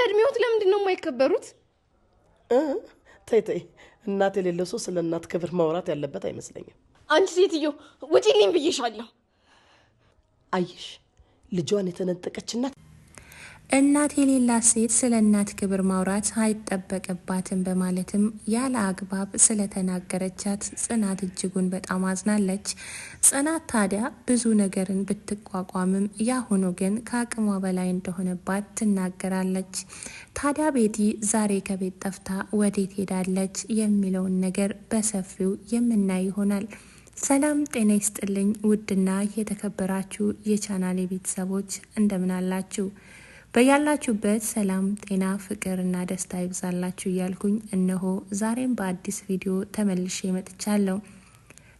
እድሜዎት ለምንድን ነው የማይከበሩት? ተይ እናት የሌለው ሰው ስለ እናት ክብር ማውራት ያለበት አይመስለኝም። አንቺ ሴትዮ ውጪልኝ ብዬሻለሁ። አይሽ ልጇን የተነጠቀችና እናት የሌላት ሴት ስለ እናት ክብር ማውራት አይጠበቅባትም በማለትም ያለ አግባብ ስለተናገረቻት ጽናት እጅጉን በጣም አዝናለች። ጽናት ታዲያ ብዙ ነገርን ብትቋቋምም ያሁኑ ግን ከአቅሟ በላይ እንደሆነባት ትናገራለች። ታዲያ ቤቲ ዛሬ ከቤት ጠፍታ ወዴት ሄዳለች የሚለውን ነገር በሰፊው የምናይ ይሆናል። ሰላም ጤና ይስጥልኝ ውድና የተከበራችሁ የቻናሌ ቤተሰቦች እንደምን አላችሁ? በያላችሁበት ሰላም ጤና ፍቅርና ደስታ ይብዛላችሁ እያልኩኝ እነሆ ዛሬም በአዲስ ቪዲዮ ተመልሼ መጥቻለሁ።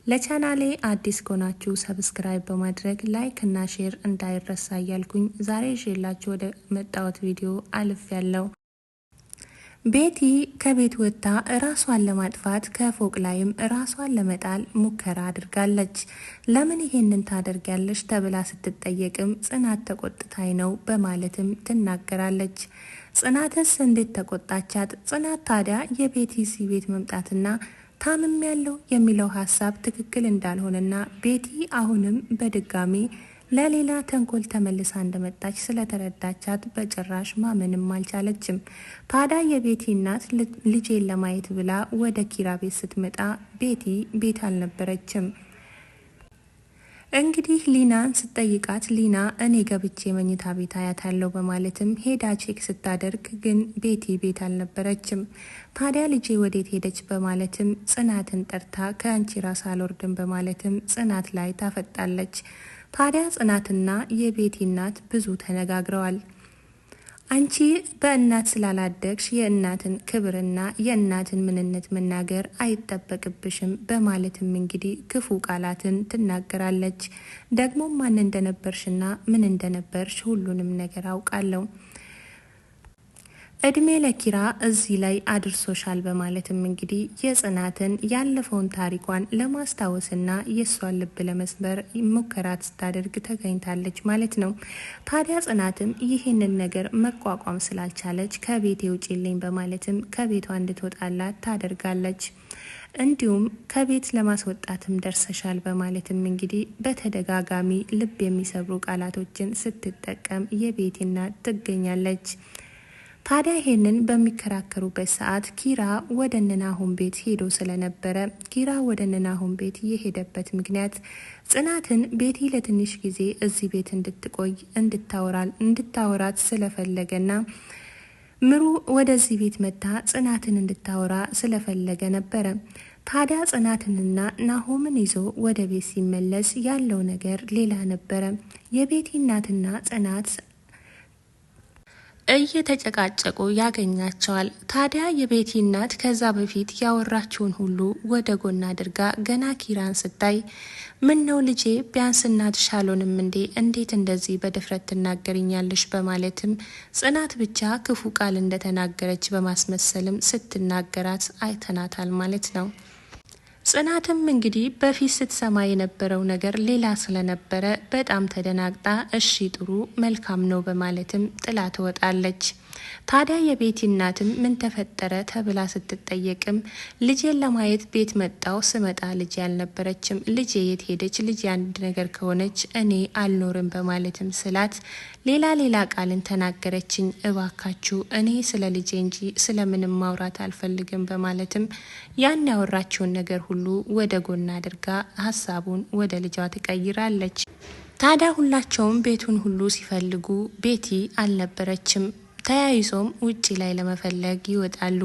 ለቻናሌ አዲስ ከሆናችሁ ሰብስክራይብ በማድረግ ላይክ እና ሼር እንዳይረሳ እያልኩኝ ዛሬ ይዤላችሁ ወደ መጣሁት ቪዲዮ አልፌያለሁ። ቤቲ ከቤት ወጥታ ራሷን ለማጥፋት ከፎቅ ላይም ራሷን ለመጣል ሙከራ አድርጋለች። ለምን ይሄንን ታደርጊያለሽ ተብላ ስትጠየቅም ጽናት ተቆጥታኝ ነው በማለትም ትናገራለች። ጽናትስ እንዴት ተቆጣቻት? ጽናት ታዲያ የቤቲ እዚህ ቤት መምጣትና ታምም ያለው የሚለው ሀሳብ ትክክል እንዳልሆነና ቤቲ አሁንም በድጋሚ ለሌላ ተንኮል ተመልሳ እንደመጣች ስለተረዳቻት በጭራሽ ማመንም አልቻለችም። ታዲያ የቤቲ እናት ልጄን ለማየት ብላ ወደ ኪራ ቤት ስትመጣ ቤቲ ቤት አልነበረችም። እንግዲህ ሊናን ስትጠይቃት ሊና እኔ ገብቼ መኝታ ቤት አያታለሁ በማለትም ሄዳ ቼክ ስታደርግ ግን ቤቲ ቤት አልነበረችም። ታዲያ ልጄ ወዴት ሄደች በማለትም ጽናትን ጠርታ ከአንቺ ራስ አልወርድም በማለትም ጽናት ላይ ታፈጣለች። ታዲያ ጽናትና የቤቲ እናት ብዙ ተነጋግረዋል። አንቺ በእናት ስላላደግሽ የእናትን ክብርና የእናትን ምንነት መናገር አይጠበቅብሽም በማለትም እንግዲህ ክፉ ቃላትን ትናገራለች። ደግሞ ማን እንደነበርሽና ምን እንደነበርሽ ሁሉንም ነገር አውቃለሁ። እድሜ ለኪራ እዚህ ላይ አድርሶሻል በማለትም እንግዲህ የጽናትን ያለፈውን ታሪኳን ለማስታወስና የሷን ልብ ለመስበር ሙከራት ስታደርግ ተገኝታለች ማለት ነው። ታዲያ ጽናትም ይህንን ነገር መቋቋም ስላልቻለች ከቤት ውጪልኝ በማለትም ከቤቷ እንድትወጣላት ታደርጋለች። እንዲሁም ከቤት ለማስወጣትም ደርሰሻል በማለትም እንግዲህ በተደጋጋሚ ልብ የሚሰብሩ ቃላቶችን ስትጠቀም የቤቲ እናት ትገኛለች። ታዲያ ይሄንን በሚከራከሩበት ሰዓት ኪራ ወደ ናሆም ቤት ሄዶ ስለነበረ ኪራ ወደ ናሆም ቤት የሄደበት ምክንያት ጽናትን ቤቲ ለትንሽ ጊዜ እዚህ ቤት እንድትቆይ እንድታወራት ስለፈለገና ምሩ ወደዚህ ቤት መጣ ጽናትን እንድታወራ ስለፈለገ ነበረ። ታዲያ ጽናትንና ናሆምን ይዞ ወደ ቤት ሲመለስ ያለው ነገር ሌላ ነበረ። የቤቲ እናትና ጽናት እየተጨቃጨቁ ያገኛቸዋል። ታዲያ የቤቲ እናት ከዛ በፊት ያወራችውን ሁሉ ወደ ጎን አድርጋ ገና ኪራን ስታይ ምን ነው ልጄ ቢያንስ እናትሽ አልሆንም እንዴ? እንዴት እንደዚህ በድፍረት ትናገርኛለሽ? በማለትም ጽናት ብቻ ክፉ ቃል እንደተናገረች በማስመሰልም ስትናገራት አይተናታል ማለት ነው። ጽናትም እንግዲህ በፊት ስትሰማ የነበረው ነገር ሌላ ስለነበረ በጣም ተደናግጣ እሺ ጥሩ መልካም ነው በማለትም ጥላ ትወጣለች። ታዲያ የቤቲ እናትም ምን ተፈጠረ ተብላ ስትጠየቅም ልጄን ለማየት ቤት መጣው ስመጣ ልጄ አልነበረችም፣ ልጄ የት ሄደች? ልጄ አንድ ነገር ከሆነች እኔ አልኖርም በማለትም ስላት ሌላ ቃልን ተናገረችኝ። እባካችሁ እኔ ስለ ልጄ እንጂ ስለምንም ማውራት አልፈልግም በማለትም ያን ያወራችውን ነገር ሁሉ ወደ ጎን አድርጋ ሀሳቡን ወደ ልጇ ትቀይራለች። ታዲያ ሁላቸውም ቤቱን ሁሉ ሲፈልጉ ቤቲ አልነበረችም። ተያይዞም ውጪ ላይ ለመፈለግ ይወጣሉ።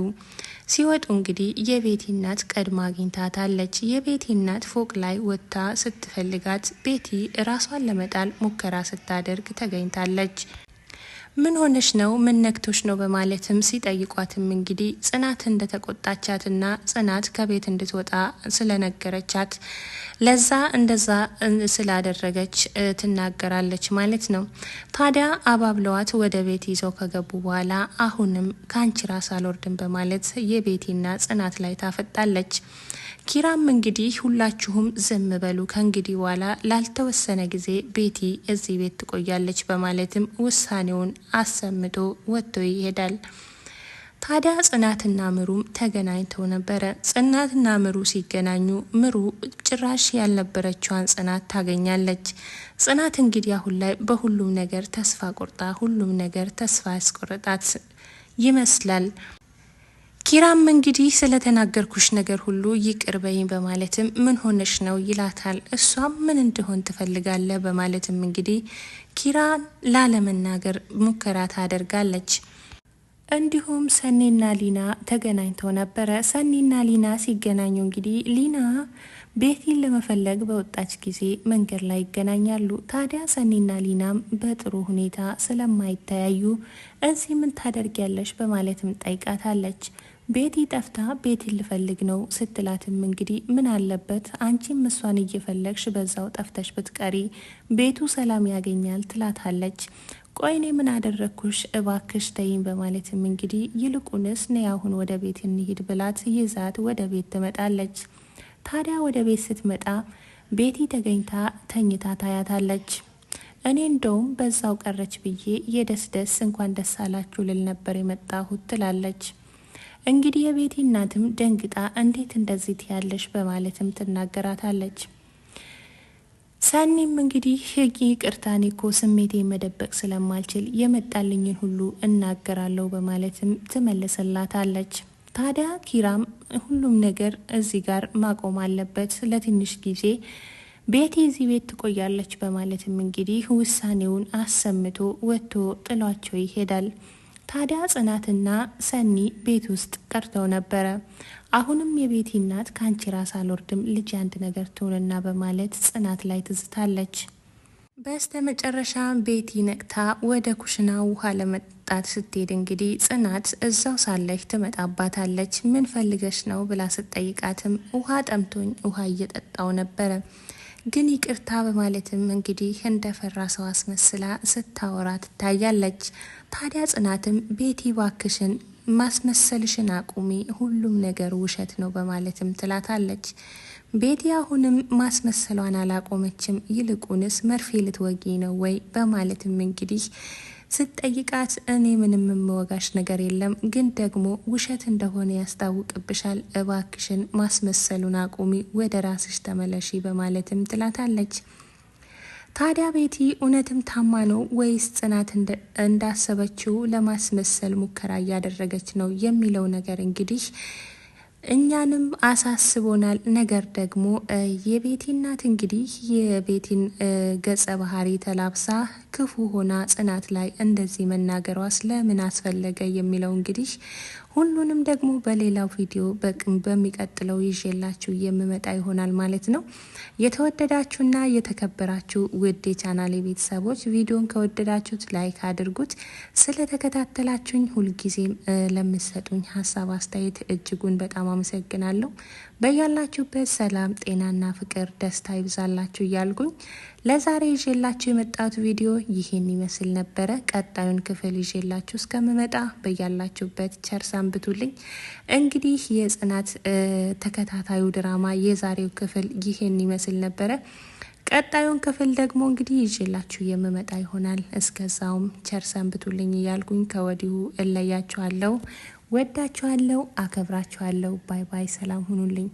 ሲወጡ እንግዲህ የቤቲ እናት ቀድማ አግኝታታለች። የቤቲ እናት ፎቅ ላይ ወጥታ ስትፈልጋት ቤቲ ራሷን ለመጣል ሙከራ ስታደርግ ተገኝታለች። ምን ሆነሽ ነው? ምን ነክቶሽ ነው? በማለትም ሲጠይቋትም እንግዲህ ጽናት እንደተቆጣቻትና ጽናት ከቤት እንድትወጣ ስለነገረቻት ለዛ እንደዛ ስላደረገች ትናገራለች ማለት ነው። ታዲያ አባብለዋት ወደ ቤት ይዘው ከገቡ በኋላ አሁንም ካንቺ ራስ አልወርድም በማለት የቤቲና ጽናት ላይ ታፈጣለች። ኪራም እንግዲህ ሁላችሁም ዝም በሉ ከእንግዲህ በኋላ ላልተወሰነ ጊዜ ቤቲ እዚህ ቤት ትቆያለች በማለትም ውሳኔውን አሰምቶ ወጥቶ ይሄዳል። ታዲያ ጽናትና ምሩም ተገናኝተው ነበረ። ጽናትና ምሩ ሲገናኙ ምሩ ጭራሽ ያልነበረችዋን ጽናት ታገኛለች። ጽናት እንግዲህ አሁን ላይ በሁሉም ነገር ተስፋ ቆርጣ ሁሉም ነገር ተስፋ ያስቆረጣት ይመስላል። ኪራም እንግዲህ ስለተናገርኩሽ ነገር ሁሉ ይቅር በይኝ በማለትም ምን ሆነሽ ነው ይላታል። እሷም ምን እንደሆን ትፈልጋለ በማለትም እንግዲህ ኪራን ላለመናገር ሙከራ ታደርጋለች። እንዲሁም ሰኒና ሊና ተገናኝተው ነበረ። ሰኒና ሊና ሲገናኙ እንግዲህ ሊና ቤቲን ለመፈለግ በወጣች ጊዜ መንገድ ላይ ይገናኛሉ። ታዲያ ሰኒና ሊናም በጥሩ ሁኔታ ስለማይተያዩ እዚህ ምን ታደርጊያለሽ በማለትም ጠይቃታለች። ቤቲ ጠፍታ ቤቲን ልፈልግ ነው ስትላትም እንግዲህ ምን አለበት አንቺም እሷን እየፈለግሽ በዛው ጠፍተሽ ብትቀሪ ቤቱ ሰላም ያገኛል ትላታለች። ቆይኔ ምን አደረኩሽ እባክሽ ተይኝ በማለትም እንግዲህ ይልቁንስ ነይ አሁን ወደ ቤት እንሂድ ብላት ይዛት ወደ ቤት ትመጣለች። ታዲያ ወደ ቤት ስትመጣ ቤቲ ተገኝታ ተኝታ ታያታለች። እኔ እንደውም በዛው ቀረች ብዬ የደስደስ እንኳን ደስ አላችሁ ልል ነበር የመጣሁት ትላለች። እንግዲህ የቤቲ እናትም ደንግጣ እንዴት እንደዚህ ትያለሽ በማለትም ትናገራታለች። ሰኒም እንግዲህ ይቅርታኔ እኮ ስሜቴ መደበቅ ስለማልችል የመጣልኝን ሁሉ እናገራለሁ በማለትም ትመልስላታለች። ታዲያ ኪራም ሁሉም ነገር እዚህ ጋር ማቆም አለበት፣ ለትንሽ ጊዜ ቤቲ እዚህ ቤት ትቆያለች በማለትም እንግዲህ ውሳኔውን አሰምቶ ወጥቶ ጥሏቸው ይሄዳል። ታዲያ ጽናትና ሰኒ ቤት ውስጥ ቀርተው ነበረ። አሁንም የቤቲ እናት ካንቺ ራስ አልወርድም ልጅ አንድ ነገር ትሆንና በማለት ጽናት ላይ ትዝታለች። በስተ መጨረሻ ቤቲ ነቅታ ወደ ኩሽና ውሃ ለመጣት ስትሄድ እንግዲህ ጽናት እዛው ሳለች ትመጣባታለች። ምን ፈልገሽ ነው ብላ ስትጠይቃትም ውሃ ጠምቶኝ ውሃ እየጠጣው ነበረ ግን ይቅርታ በማለትም እንግዲህ እንደፈራ ሰው አስመስላ ስታወራ ትታያለች። ታዲያ ጽናትም ቤቲ ባክሽን ማስመሰልሽን አቁሚ ሁሉም ነገር ውሸት ነው በማለትም ትላታለች። ቤቲ አሁንም ማስመሰሏን አላቆመችም። ይልቁንስ መርፌ ልትወጊ ነው ወይ በማለትም እንግዲህ ስትጠይቃት እኔ ምንም የምወጋሽ ነገር የለም ግን ደግሞ ውሸት እንደሆነ ያስታውቅብሻል እባክሽን ማስመሰሉን አቁሚ ወደ ራስሽ ተመለሺ በማለትም ትላታለች። ታዲያ ቤቲ እውነትም ታማ ነው ወይስ ጽናት እንዳሰበችው ለማስመሰል ሙከራ እያደረገች ነው የሚለው ነገር እንግዲህ እኛንም አሳስቦናል። ነገር ደግሞ የቤቲ እናት እንግዲህ የቤቲን ገጸ ባህሪ ተላብሳ ክፉ ሆና ጽናት ላይ እንደዚህ መናገሯ ስለምን አስፈለገ የሚለው እንግዲህ ሁሉንም ደግሞ በሌላው ቪዲዮ በሚቀጥለው ይዤላችሁ የምመጣ ይሆናል ማለት ነው። የተወደዳችሁና የተከበራችሁ ውድ የቻናሌ ቤተሰቦች ቪዲዮን ከወደዳችሁት ላይክ አድርጉት። ስለተከታተላችሁኝ ሁልጊዜም ለምትሰጡኝ ሀሳብ አስተያየት እጅጉን በጣም አመሰግናለሁ። በያላችሁበት ሰላም ጤናና ፍቅር ደስታ ይብዛላችሁ እያልኩኝ ለዛሬ ይዤላችሁ የመጣሁት ቪዲዮ ይሄን ይመስል ነበረ። ቀጣዩን ክፍል ይዤላችሁ እስከምመጣ በያላችሁበት ቸር ሰንብቱልኝ። እንግዲህ የጽናት ተከታታዩ ድራማ የዛሬው ክፍል ይሄን ይመስል ነበረ። ቀጣዩን ክፍል ደግሞ እንግዲህ ይዤላችሁ የምመጣ ይሆናል። እስከዛውም ቸር ሰንብቱልኝ እያልኩኝ ከወዲሁ እለያችኋለሁ። ወዳችኋለሁ፣ አከብራችኋለሁ። ባይ ባይ። ሰላም ሁኑልኝ።